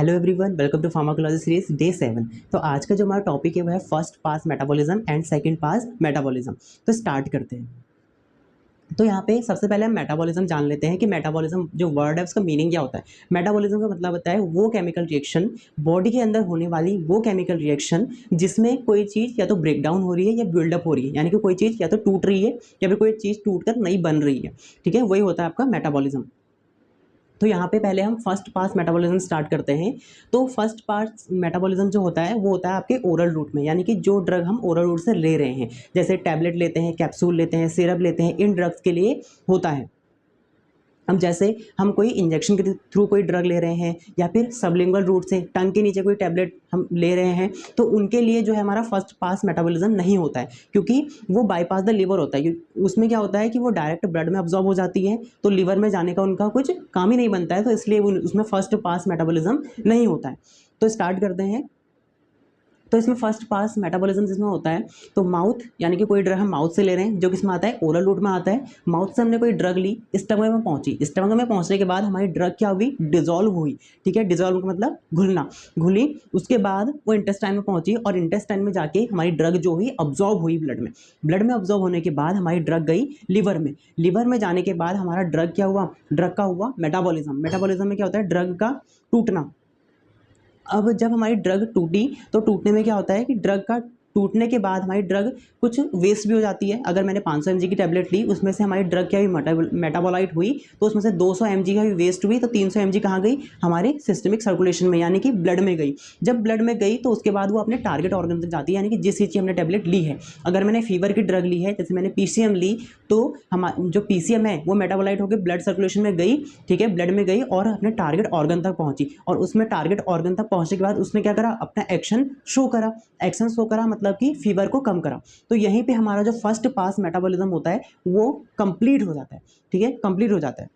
Hello everyone, welcome to pharmacology series day 7। तो आज का जो हमारा टॉपिक है वो है first pass metabolism and second pass metabolism. तो स्टार्ट करते हैं। तो यहाँ पे सबसे पहले हम मेटाबॉलिज्म जान लेते हैं कि मेटाबॉलिज्म जो वर्ड है उसका मीनिंग क्या होता है। मेटाबॉलिज्म का मतलब होता है वो केमिकल रिएक्शन, बॉडी के अंदर होने वाली वो केमिकल रिएक्शन जिसमें कोई चीज़ या तो ब्रेक डाउन हो रही है या बिल्डअप हो रही है, यानी कि कोई चीज़ या तो टूट रही है या फिर कोई चीज़ टूट कर नई बन रही है। ठीक है, वही होता है आपका मेटाबॉलिज्म। तो यहाँ पे पहले हम फर्स्ट पास मेटाबॉलिज्म स्टार्ट करते हैं। तो फर्स्ट पास मेटाबॉलिज्म जो होता है वो होता है आपके ओरल रूट में, यानी कि जो ड्रग हम ओरल रूट से ले रहे हैं, जैसे टैबलेट लेते हैं, कैप्सूल लेते हैं, सिरप लेते हैं, इन ड्रग्स के लिए होता है। हम जैसे हम कोई इंजेक्शन के थ्रू कोई ड्रग ले रहे हैं या फिर सबलिंगुअल रूट से टंग के नीचे कोई टैबलेट हम ले रहे हैं, तो उनके लिए जो है हमारा फर्स्ट पास मेटाबॉलिज्म नहीं होता है, क्योंकि वो बाईपास द लिवर होता है। उसमें क्या होता है कि वो डायरेक्ट ब्लड में अब्जॉर्ब हो जाती है, तो लिवर में जाने का उनका कुछ काम ही नहीं बनता है, तो इसलिए उसमें फर्स्ट पास मेटाबॉलिज्म नहीं होता है। तो स्टार्ट करते हैं। तो इसमें फर्स्ट पास मेटाबॉलिज्म जिसमें होता है, तो माउथ, यानी कि कोई ड्रग हम माउथ से ले रहे हैं जो किसमें आता है, ओरल रूट में आता है। माउथ से हमने कोई ड्रग ली, स्टमक में पहुंची, स्टमक में पहुंचने के बाद हमारी ड्रग क्या हुई, डिजोल्व हुई। ठीक है, डिजोल्व का मतलब घुलना, घुली। उसके बाद वो इंटेस्टाइन में पहुंची और इंटेस्टाइन में जाके हमारी ड्रग जो हुई अब्जॉर्ब हुई ब्लड में। ब्लड में अब्जॉर्ब होने के बाद हमारी ड्रग गई लिवर में। लिवर में जाने के बाद हमारा ड्रग क्या हुआ, ड्रग का हुआ मेटाबॉलिज्म। मेटाबॉलिज्म में क्या होता है, ड्रग का टूटना। अब जब हमारी ड्रग टूटी, तो टूटने में क्या होता है कि ड्रग का टूटने के बाद हमारी ड्रग कुछ वेस्ट भी हो जाती है। अगर मैंने 500 mg की टैबलेट ली, उसमें से हमारी ड्रग क्या हुई, मेटाबोलाइट हुई, तो उसमें से 200 mg का भी वेस्ट हुई, तो 300 mg कहाँ गई, हमारे सिस्टमिक सर्कुलेशन में, यानी कि ब्लड में गई। जब ब्लड में गई तो उसके बाद वो अपने टारगेट ऑर्गन तक जाती है, यानी कि जिस चीज़ की हमने टैबलेट ली है। अगर मैंने फीवर की ड्रग ली है, जैसे मैंने पीसीएम ली, तो हम जो पीसीएम है वो मेटाबोलाइट होकर ब्लड सर्कुलेशन में गई। ठीक है, ब्लड में गई और अपने टारगेट ऑर्गन तक पहुंची, और उसमें टारगेट ऑर्गन तक पहुंचने के बाद उसने क्या करा, अपना एक्शन शो करा। एक्शन शो करा मतलब कि फीवर को कम करा। तो यहीं पे हमारा जो फर्स्ट पास मेटाबॉलिज्म होता है वो कंप्लीट हो जाता है। ठीक है, कंप्लीट हो जाता है।